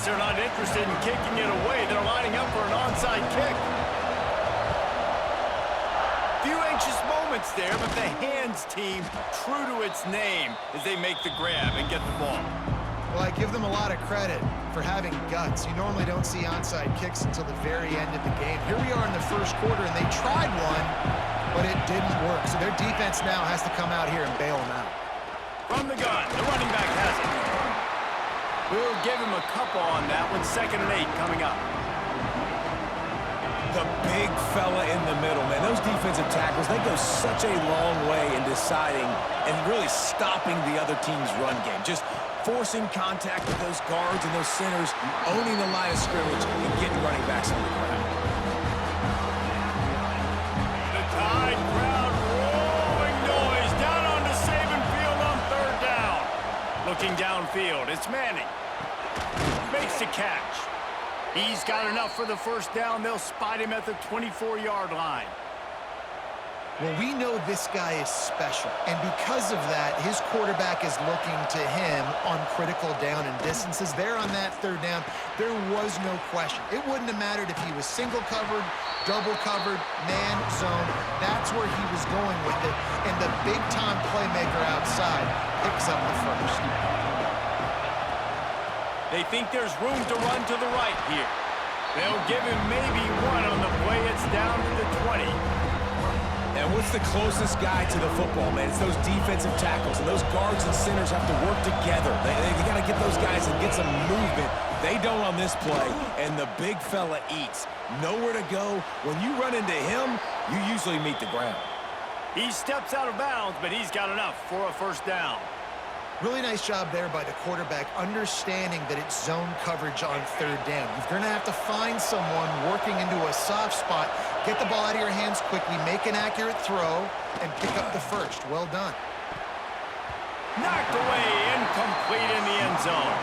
guess they're not interested in kicking it away. They're lining up for an onside kick. Few anxious moments there, but the hands team true to its name as they make the grab and get the ball. Well, I give them a lot of credit for having guts. You normally don't see onside kicks until the very end of the game. Here we are in the first quarter, and they tried one, but it didn't work. So their defense now has to come out here and bail them out. From the gun, the running back has it. We'll give him a couple on that one. 2nd and 8 coming up. The big fella in the middle, man. Those defensive tackles, they go such a long way in deciding and really stopping the other team's run game. Just forcing contact with those guards and those centers, owning the line of scrimmage, and getting running backs on the ground. The Tide crowd rolling noise down onto Saban Field on 3rd down. Looking downfield, it's Manning. Makes the catch. He's got enough for the 1st down. They'll spot him at the 24-yard line. Well, we know this guy is special, and because of that, his quarterback is looking to him on critical down and distances. There on that 3rd down, there was no question. It wouldn't have mattered if he was single covered, double covered, man zone. That's where he was going with it, and the big-time playmaker outside picks up the 1st. They think there's room to run to the right here. They'll give him maybe one on the play. It's down to the 20. And what's the closest guy to the football, man? It's those defensive tackles, and those guards and centers have to work together. They got to get those guys and get some movement. They don't on this play, and the big fella eats. Nowhere to go. When you run into him, you usually meet the ground. He steps out of bounds, but he's got enough for a 1st down. Really nice job there by the quarterback, understanding that it's zone coverage on 3rd down. You're going to have to find someone working into a soft spot, get the ball out of your hands quickly, make an accurate throw, and pick up the 1st. Well done. Knocked away, incomplete in the end zone.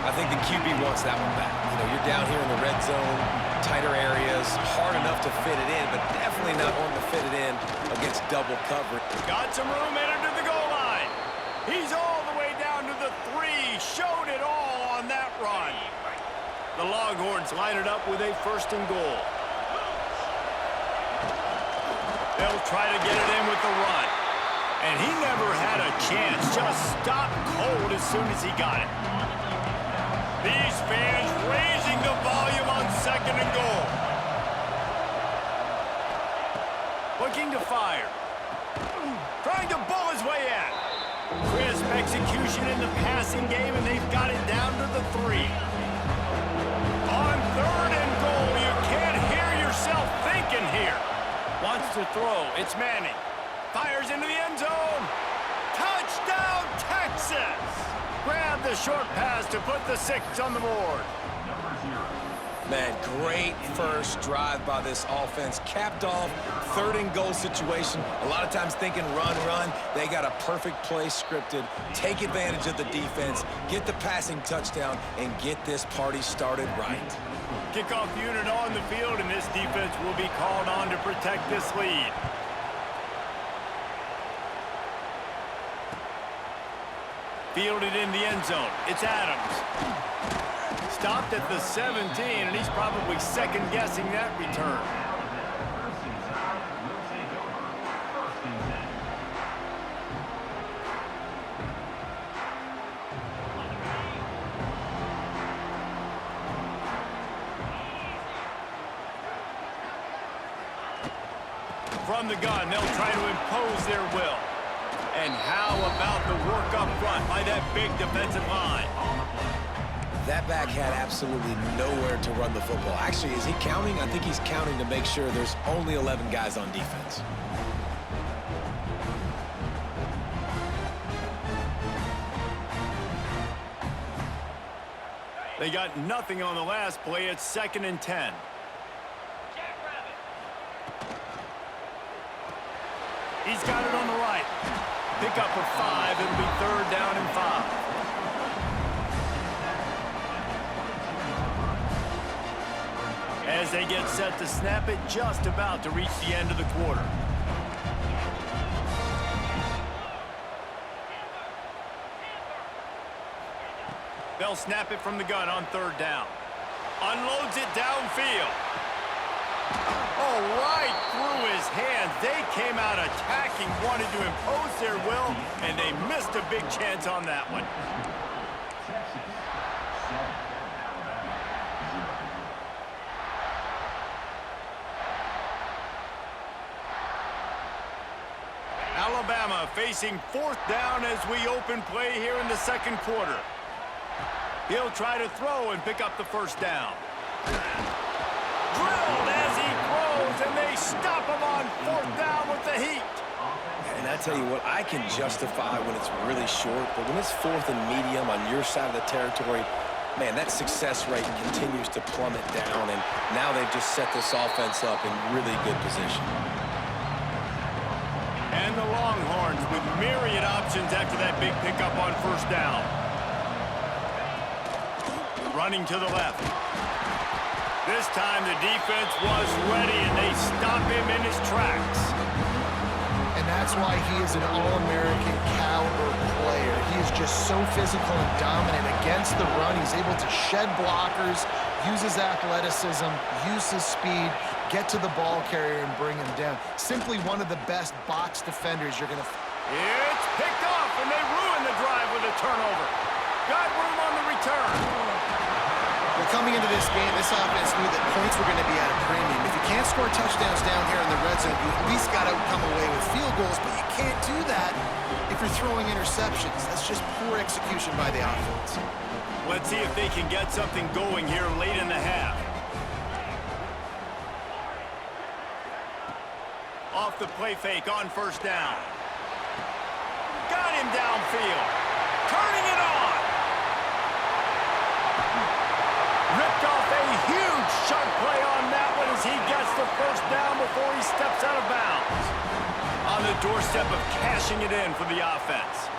I think the QB wants that one back. You know, you're down here in the red zone, tighter areas, hard enough to fit it in, but definitely not wanting to fit it in against double coverage. Got some room headed to the goal line. He's all the way down to the 3. Showed it all on that run. The Longhorns line it up with a 1st and goal. They'll try to get it in with the run. And he never had a chance. Just stopped cold as soon as he got it. These fans raising the volume on 2nd and goal. Looking to fire. Trying to bull his way in. Crisp execution in the passing game, and they've got it down to the 3. On 3rd and goal, you can't hear yourself thinking here. Wants to throw. It's Manning. Fires into the end zone. Touchdown, Texas! Grab the short pass to put the 6 on the board. Man, great first drive by this offense. Capped off, 3rd and goal situation. A lot of times thinking run, run. They got a perfect play scripted. Take advantage of the defense, get the passing touchdown, and get this party started right. Kickoff unit on the field, and this defense will be called on to protect this lead. Fielded in the end zone. It's Adams. Stopped at the 17, and he's probably second-guessing that return. From the gun, they'll try to impose their will. And how about the work up front by that big defensive line? That back had absolutely nowhere to run the football. Actually, is he counting? I think he's counting to make sure there's only 11 guys on defense. They got nothing on the last play. It's 2nd and 10. He's got it on the right. Pick up a 5. It'll be 3rd down and 5. As they get set to snap it, just about to reach the end of the quarter. They'll they'll snap it from the gun on third down. Unloads it downfield. Oh, right through his hands. They came out attacking, wanted to impose their will, and they missed a big chance on that one. Alabama facing fourth down as we open play here in the second quarter. He'll try to throw and pick up the first down. Drilled as he throws, and they stop him on fourth down with the heat. And I tell you what, I can justify when it's really short, but when it's fourth and medium on your side of the territory, man, that success rate continues to plummet down, and now they've just set this offense up in really good position. And the Longhorns with myriad options after that big pickup on first down. Running to the left. This time the defense was ready, and they stop him in his tracks. And that's why he is an All-American caliber player. He is just so physical and dominant against the run. He's able to shed blockers, use his athleticism, use his speed, get to the ball carrier and bring him down. Simply one of the best box defenders you're going to... It's picked off, and they ruin the drive with a turnover. Got room on the return. Well, coming into this game, this offense knew that points were going to be at a premium. If you can't score touchdowns down here in the red zone, you at least got to come away with field goals, but you can't do that if you're throwing interceptions. That's just poor execution by the offense. Let's see if they can get something going here late in the half. Off the play fake on first down. Got him downfield. Turning it on. Ripped off a huge chunk play on that one as he gets the first down before he steps out of bounds. On the doorstep of cashing it in for the offense.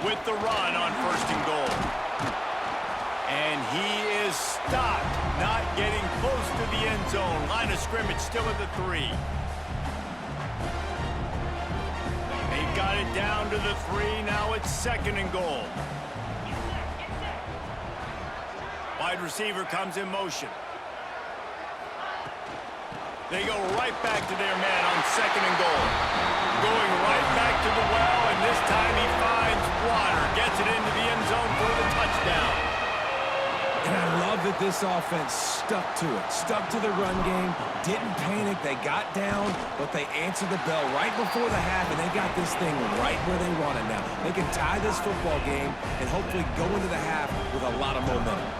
With the run on first and goal. And he is stopped, not getting close to the end zone. Line of scrimmage still at the 3. They've got it down to the 3. Now it's second and goal. Wide receiver comes in motion. They go right back to their man on second and goal. Going right back to the well, and this time he finds water. Gets it into the end zone for the touchdown. And I love that this offense stuck to it, stuck to the run game, didn't panic, they got down, but they answered the bell right before the half, and they got this thing right where they want it now. They can tie this football game and hopefully go into the half with a lot of momentum.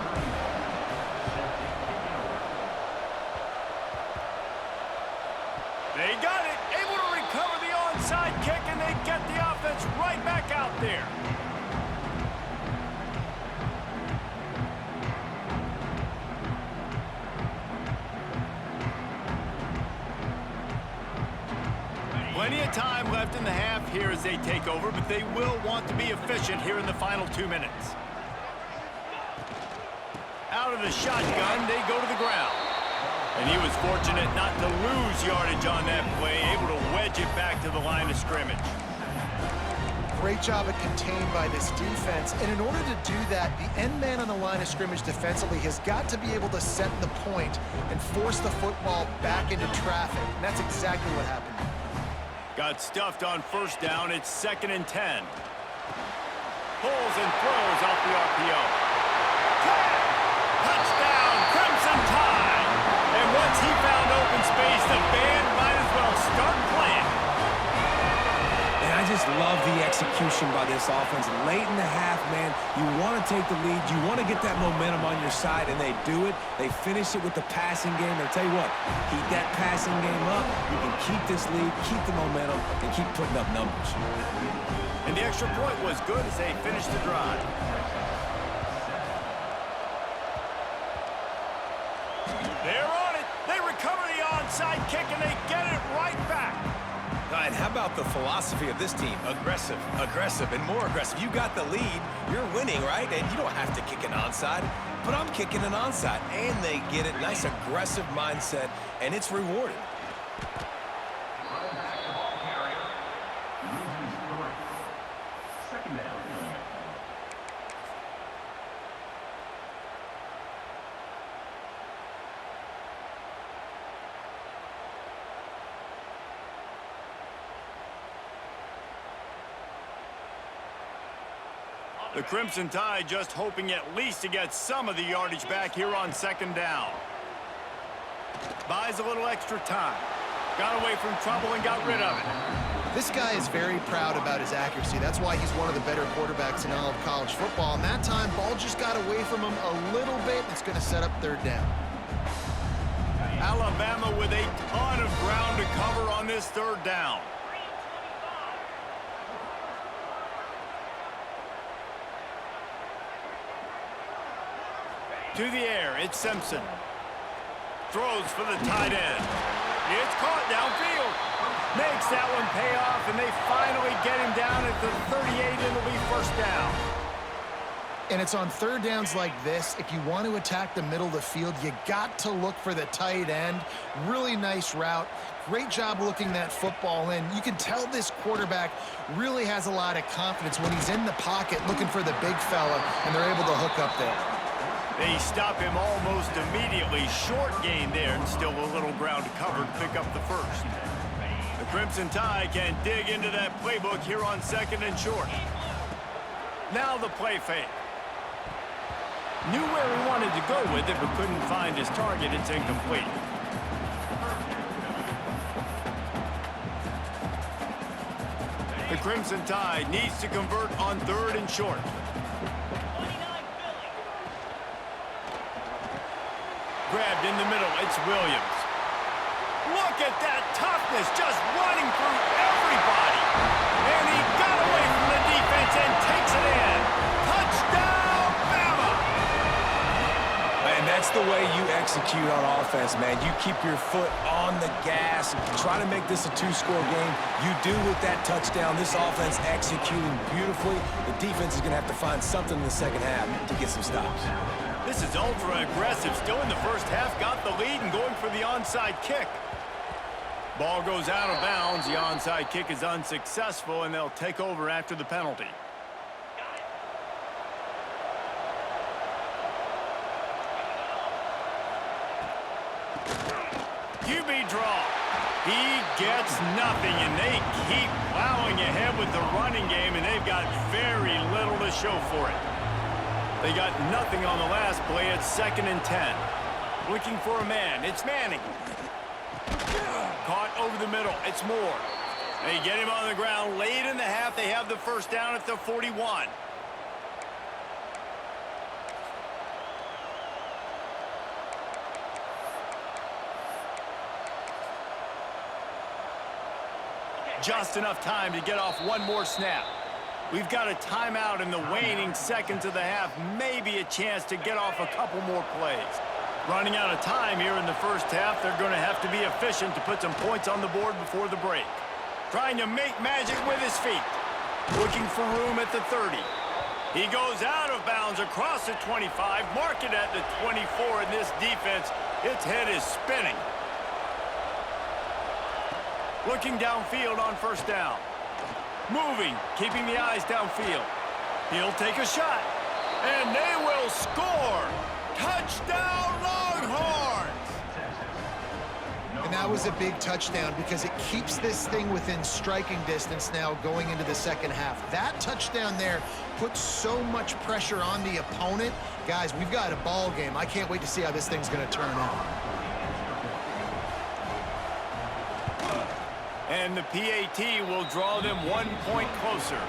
They got it, able to recover the onside kick, and they get the offense right back out there. Plenty of time left in the half here as they take over, but they will want to be efficient here in the final 2 minutes. Out of the shotgun, they go to the ground. And he was fortunate not to lose yardage on that play, able to wedge it back to the line of scrimmage. Great job at contained by this defense. And in order to do that, the end man on the line of scrimmage defensively has got to be able to set the point and force the football back into traffic. And that's exactly what happened. Got stuffed on first down. It's second and 10. Pulls and throws off the RPO. Touchdown, Crimson Tide. And once he found open space, the band might as well start playing. And I just love the execution by this offense. Late in the half, man, you want to take the lead. You want to get that momentum on your side, and they do it. They finish it with the passing game. And I'll tell you what, keep that passing game up. You can keep this lead, keep the momentum, and keep putting up numbers. And the extra point was good as they finished the drive. They're on it. They recover the onside kick, and they get it right back. And how about the philosophy of this team? Aggressive, aggressive, and more aggressive. You got the lead, you're winning, right? And you don't have to kick an onside, but I'm kicking an onside. And they get it. Nice aggressive mindset, and it's rewarded. The Crimson Tide just hoping at least to get some of the yardage back here on second down. Buys a little extra time. Got away from trouble and got rid of it. This guy is very proud about his accuracy. That's why he's one of the better quarterbacks in all of college football. And that time, ball just got away from him a little bit. It's going to set up third down. Alabama with a ton of ground to cover on this third down. To the air, it's Simpson. Throws for the tight end. It's caught downfield. Makes that one pay off, and they finally get him down at the 38, and it'll be first down. And it's on third downs like this. If you want to attack the middle of the field, you got to look for the tight end. Really nice route. Great job looking that football in. You can tell this quarterback really has a lot of confidence when he's in the pocket looking for the big fella, and they're able to hook up there. They stop him almost immediately. Short gain there, and still a little ground to cover to pick up the first. The Crimson Tide can dig into that playbook here on second and short. Now the play fake. Knew where he wanted to go with it, but couldn't find his target. It's incomplete. The Crimson Tide needs to convert on third and short. Grabbed in the middle, it's Williams. Look at that toughness, just running through everybody. And he got away from the defense and takes it in. Touchdown, Bama! And that's the way you execute on offense, man. You keep your foot on the gas, try to make this a two-score game. You do with that touchdown. This offense executing beautifully. The defense is going to have to find something in the second half to get some stops. This is ultra-aggressive. Still in the first half, got the lead and going for the onside kick. Ball goes out of bounds. The onside kick is unsuccessful, and they'll take over after the penalty. QB draw. He gets nothing, and they keep plowing ahead with the running game, and they've got very little to show for it. They got nothing on the last play. It's 2nd and 10. Looking for a man. It's Manning. Caught over the middle. It's Moore. They get him on the ground. Late in the half, they have the first down at the 41. Just enough time to get off one more snap. We've got a timeout in the waning seconds of the half. Maybe a chance to get off a couple more plays. Running out of time here in the first half. They're going to have to be efficient to put some points on the board before the break. Trying to make magic with his feet. Looking for room at the 30. He goes out of bounds across the 25. Mark it at the 24 in this defense. Its head is spinning. Looking downfield on first down. Moving, keeping the eyes downfield. He'll take a shot, and they will score. Touchdown, Longhorns! And that was a big touchdown because it keeps this thing within striking distance now going into the second half. That touchdown there puts so much pressure on the opponent. Guys, we've got a ball game. I can't wait to see how this thing's going to turn out. And the PAT will draw them 1 point closer.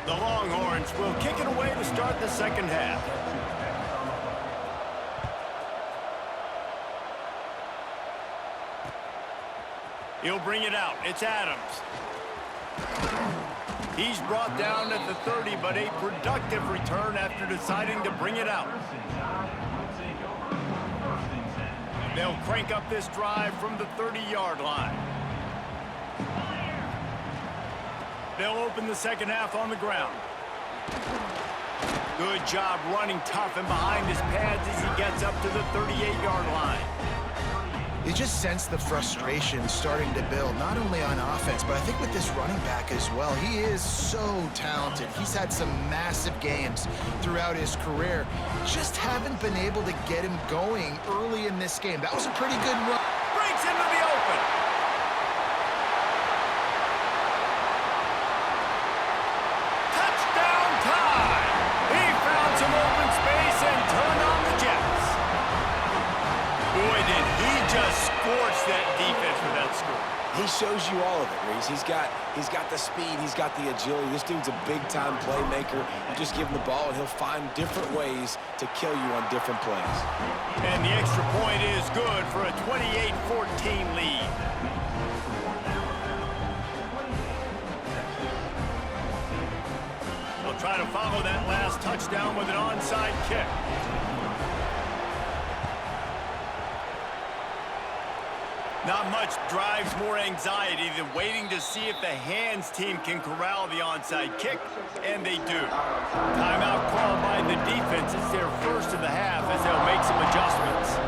The Longhorns will kick it away to start the second half. He'll bring it out. It's Adams. He's brought down at the 30, but a productive return after deciding to bring it out. They'll crank up this drive from the 30-yard line. They'll open the second half on the ground. Good job running tough and behind his pads as he gets up to the 38-yard line. You just sense the frustration starting to build, not only on offense, but I think with this running back as well. He is so talented. He's had some massive games throughout his career. Just haven't been able to get him going early in this game. That was a pretty good run. Breaks into the open. Touchdown time. He found some open space and turned on the Jets. Boy, did he just scorch that defense with that score. He shows you all of it, Reese. He's got the speed, he's got the agility. This dude's a big-time playmaker. You just give him the ball, and he'll find different ways to kill you on different plays. And the extra point is good for a 28-14 lead. They'll try to follow that last touchdown with an onside kick. Not much drives more anxiety than waiting to see if the hands team can corral the onside kick, and they do. Timeout called by the defense. It's their first of the half as they'll make some adjustments.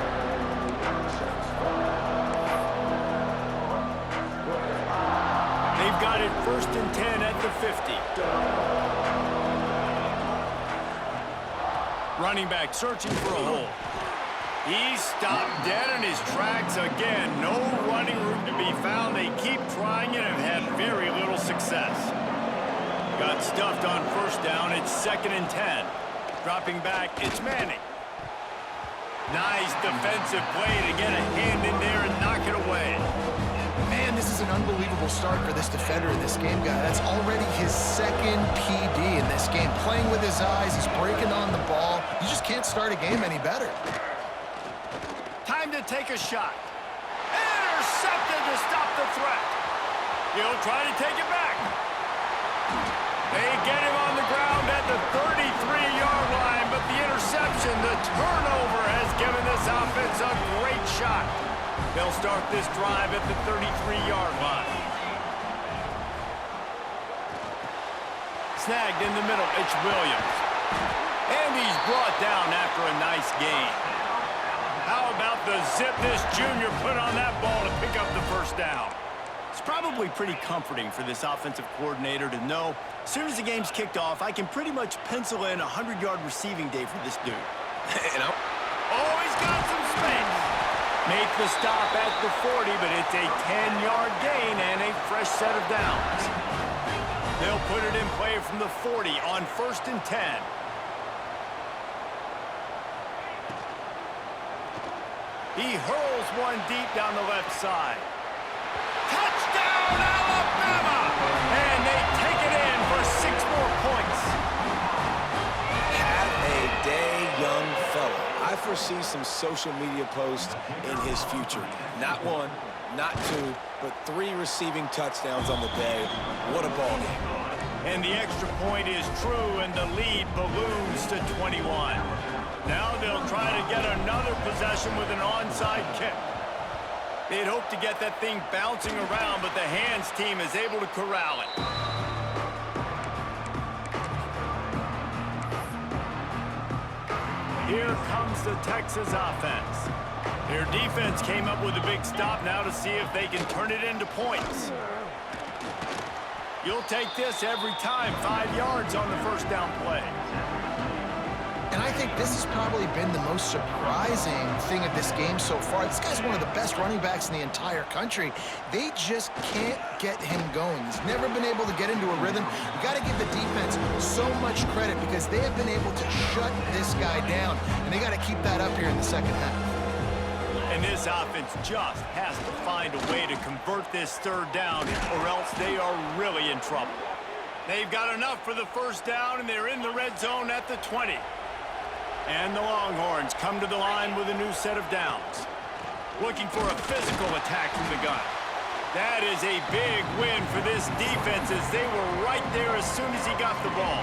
They've got it 1st and 10 at the 50. Running back searching for a hole. He's stopped dead in his tracks again. No running room to be found. They keep trying it and have had very little success. Got stuffed on 1st down. It's 2nd and 10. Dropping back, it's Manning. Nice defensive play to get a hand in there and knock it away. Man, this is an unbelievable start for this defender in this game, guy. That's already his 2nd PD in this game. Playing with his eyes, he's breaking on the ball. You just can't start a game any better. Time to take a shot. Intercepted to stop the threat. He'll try to take it back. They get him on the ground at the 33-yard line, but the interception, the turnover, has given this offense a great shot. They'll start this drive at the 33-yard line. Snagged in the middle, it's Williams. And he's brought down after a nice gain. How about the zip this junior put on that ball to pick up the 1st down? It's probably pretty comforting for this offensive coordinator to know as soon as the game's kicked off, I can pretty much pencil in a 100-yard receiving day for this dude. Oh, he's got some space. Make the stop at the 40, but it's a 10-yard gain and a fresh set of downs. They'll put it in play from the 40 on 1st and 10. He hurls one deep down the left side. Touchdown, Alabama! And they take it in for 6 more points. Have a day, young fella. I foresee some social media posts in his future. Not 1, not 2, but 3 receiving touchdowns on the day. What a ball game. And the extra point is true, and the lead balloons to 21. Now they'll try to get another possession with an onside kick. They'd hope to get that thing bouncing around, but the hands team is able to corral it. Here comes the Texas offense. Their defense came up with a big stop now to see if they can turn it into points. You'll take this every time. 5 yards on the 1st down play. And I think this has probably been the most surprising thing of this game so far. This guy's one of the best running backs in the entire country. They just can't get him going. He's never been able to get into a rhythm. You got to give the defense so much credit because they have been able to shut this guy down. And they got to keep that up here in the 2nd half. And this offense just has to find a way to convert this 3rd down or else they are really in trouble. They've got enough for the 1st down, and they're in the red zone at the 20. And the Longhorns come to the line with a new set of downs. Looking for a physical attack from the gun. That is a big win for this defense as they were right there as soon as he got the ball.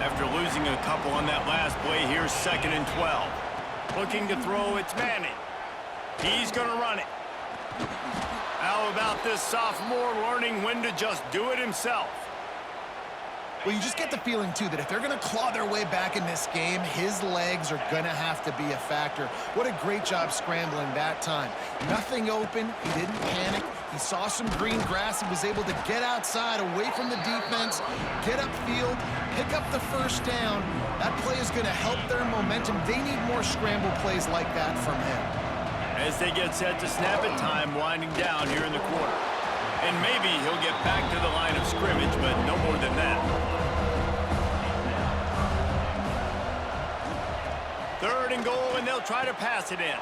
After losing a couple on that last play, here's 2nd and 12. Looking to throw, it's Manning. He's going to run it. How about this sophomore learning when to just do it himself? Well, you just get the feeling, too, that if they're going to claw their way back in this game, his legs are going to have to be a factor. What a great job scrambling that time. Nothing open. He didn't panic. He saw some green grass. He was able to get outside, away from the defense, get upfield, pick up the first down. That play is going to help their momentum. They need more scramble plays like that from him. As they get set to snap it, time winding down here in the quarter. And maybe he'll get back to the line of scrimmage, but no more than that. Third and goal, and they'll try to pass it in.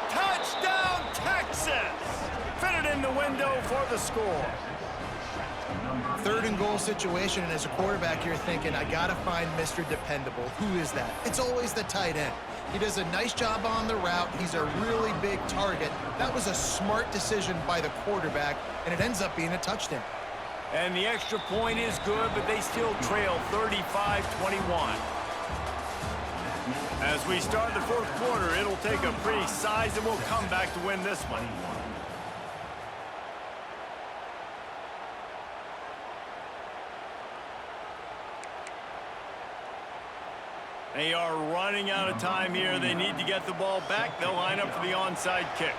Touchdown, Texas! Fit it in the window for the score. Third and goal situation, and as a quarterback, you're thinking, I got to find Mr. Dependable. Who is that? It's always the tight end. He does a nice job on the route. He's a really big target. That was a smart decision by the quarterback, and it ends up being a touchdown. And the extra point is good, but they still trail 35-21. As we start the fourth quarter, it'll take a pretty sizable comeback to win this one. They are running out of time here. They need to get the ball back. They'll line up for the onside kick.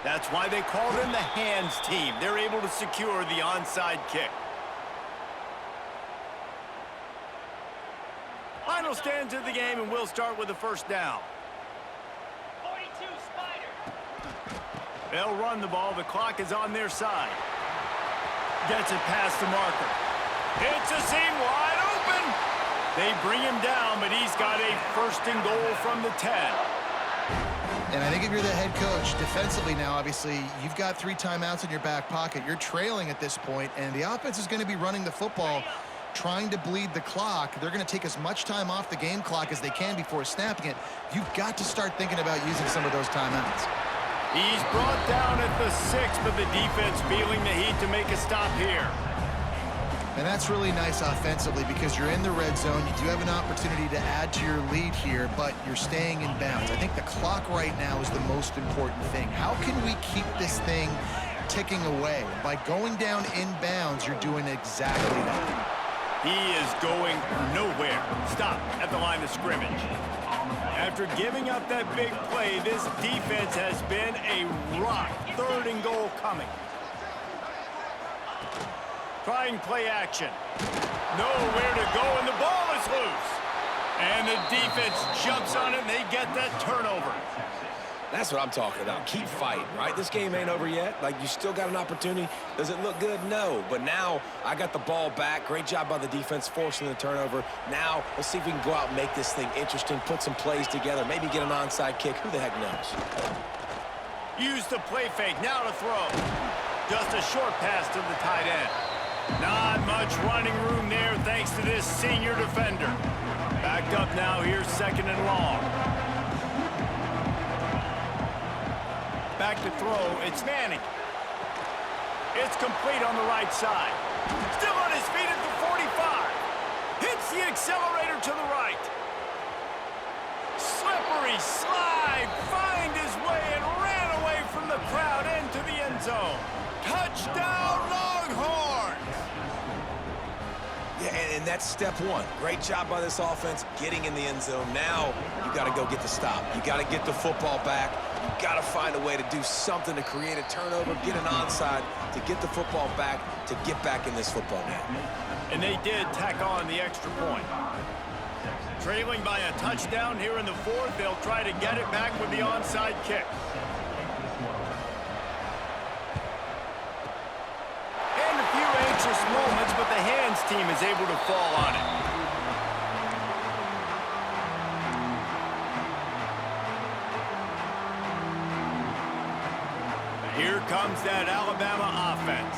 That's why they called in the hands team. They're able to secure the onside kick. Final stands of the game, and we'll start with the first down. 42 Spider. They'll run the ball. The clock is on their side. Gets it past the marker. Hits a seam wide open. They bring him down, but he's got a first and goal from the 10. And I think if you're the head coach, defensively now, obviously, you've got 3 timeouts in your back pocket. You're trailing at this point, and the offense is going to be running the football, trying to bleed the clock. They're going to take as much time off the game clock as they can before snapping it. You've got to start thinking about using some of those timeouts. He's brought down at the 6, but the defense feeling the heat to make a stop here. And that's really nice offensively because you're in the red zone. You do have an opportunity to add to your lead here, but you're staying in bounds. I think the clock right now is the most important thing. How can we keep this thing ticking away? By going down in bounds, you're doing exactly that. He is going nowhere. Stop at the line of scrimmage. After giving up that big play, this defense has been a rock. Third and goal coming. Trying play action. Nowhere to go, and the ball is loose. And the defense jumps on it, and they get that turnover. That's what I'm talking about. Keep fighting, right? This game ain't over yet. Like, you still got an opportunity. Does it look good? No. But now I got the ball back. Great job by the defense forcing the turnover. Now let's see if we can go out and make this thing interesting, put some plays together, maybe get an onside kick. Who the heck knows? Use the play fake. Now to throw. Just a short pass to the tight end. Not much running room there thanks to this senior defender. Backed up now here, second and long. Back to throw, it's Manning. It's complete on the right side. Still on his feet at the 45. Hits the accelerator to the right. Slippery slide, find his way and ran away from the crowd into the end zone. Touchdown, Longhorns! Yeah, and that's step one. Great job by this offense getting in the end zone. Now you got to go get the stop. You got to get the football back. You got to find a way to do something to create a turnover, get an onside, to get the football back, to get back in this football game. And they did tack on the extra point. Trailing by a touchdown here in the fourth, they'll try to get it back with the onside kick. And a few anxious moments, but the hands team is able to fall on it. Here comes that Alabama offense.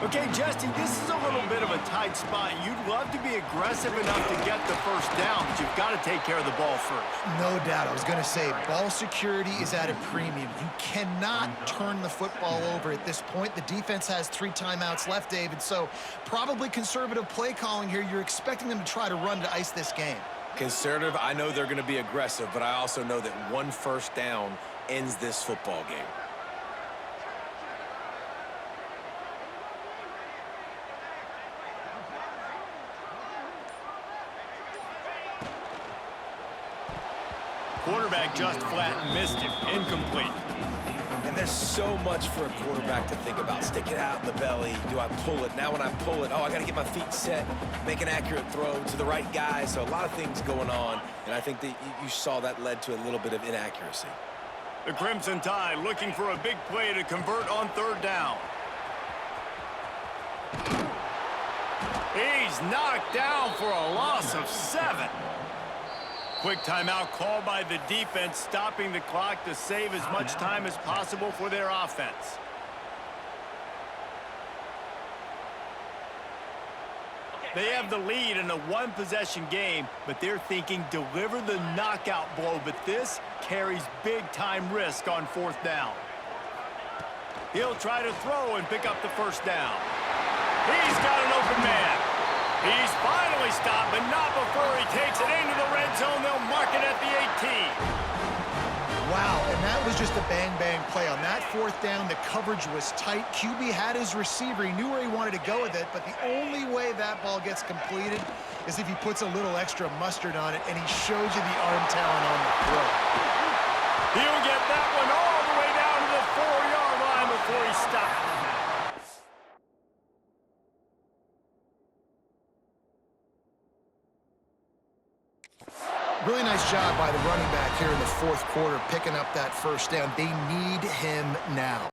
Okay, Jesse, this is a little bit of a tight spot. You'd love to be aggressive enough to get the first down, but you've got to take care of the ball first. No doubt. I was going to say, ball security is at a premium. You cannot turn the football over at this point. The defense has 3 timeouts left, David, so probably conservative play calling here. You're expecting them to try to run to ice this game. Conservative, I know they're going to be aggressive, but I also know that one first down ends this football game. Quarterback just flat missed him. Incomplete. And there's so much for a quarterback to think about. Stick it out in the belly. Do I pull it? Now when I pull it, oh, I got to get my feet set, make an accurate throw to the right guy. So a lot of things going on, and I think that you saw that led to a little bit of inaccuracy. The Crimson Tide looking for a big play to convert on third down. He's knocked down for a loss of 7. Quick timeout called by the defense, stopping the clock to save as much time as possible for their offense. They have the lead in a one-possession game, but they're thinking deliver the knockout blow, but this carries big-time risk on fourth down. He'll try to throw and pick up the first down. He's got an open man. He's finally stopped, but not before he takes it into the red zone. They'll mark it at the 18. Wow, and that was just a bang-bang play. On that fourth down, the coverage was tight. QB had his receiver. He knew where he wanted to go with it, but the only way that ball gets completed is if he puts a little extra mustard on it, and he shows you the arm talent on the throw. He'll get that one all the way down to the 4-yard line before he stops. Really nice job by the running back here in the fourth quarter, picking up that first down. They need him now.